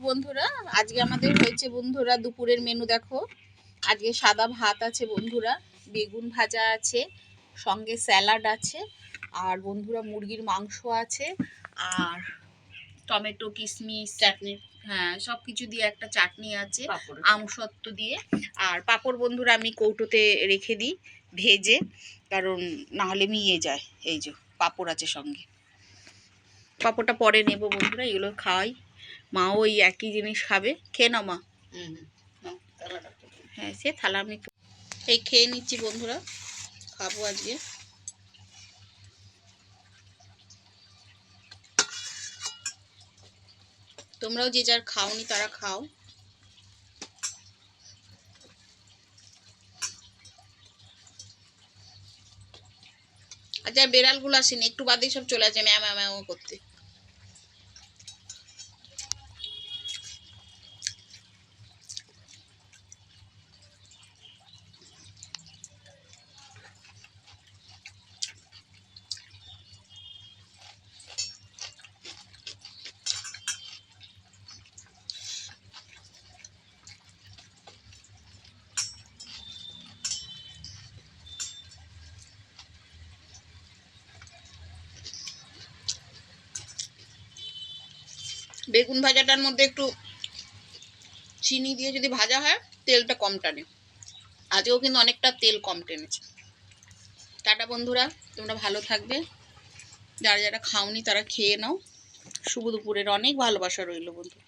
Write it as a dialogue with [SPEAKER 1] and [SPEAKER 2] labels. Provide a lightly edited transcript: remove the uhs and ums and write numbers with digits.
[SPEAKER 1] বন্ধুরা, আজকে আমাদের হয়েছে বন্ধুরা দুপুরের মেনু দেখো। আজকে সাদা ভাত আছে বন্ধুরা, বেগুন ভাজা আছে, সঙ্গে স্যালাড আছে, আর বন্ধুরা মুরগির মাংস আছে, আর টমেটো কিশমিশ চাটনি, হ্যাঁ সব কিছু দিয়ে একটা চাটনি আছে, আমসত্ত্ব দিয়ে। আর পাঁপড় বন্ধুরা আমি কৌটোতে রেখে দিই ভেজে, কারণ নাহলে মিয়ে যায়। এই যে পাঁপড় আছে সঙ্গে, পাঁপড়টা পরে নেব বন্ধুরা, এগুলো খাওয়াই। মাও ওই একই জিনিস খাবে, খেয়ে নাও মা। হ্যাঁ সে থালা আমি এই খেয়ে নিচ্ছি বন্ধুরা, খাবো আজকে। তোমরাও যে যার খাওনি তারা খাও। আচ্ছা বেড়ালগুলো আসেনি, একটু বাদেই সব চলে আসে ম্যাম ম্যাম করতে। বেগুন ভাজাটার মধ্যে একটু চিনি দিয়ে যদি ভাজা হয় তেলটা কম টানে, আজকেও কিন্তু অনেকটা তেল কম টেনেছে। টাটা বন্ধুরা, তোমরা ভালো থাকবে, যারা যারা খাওনি তারা খেয়ে নাও। শুভ দুপুরের অনেক ভালোবাসা রইল বন্ধু।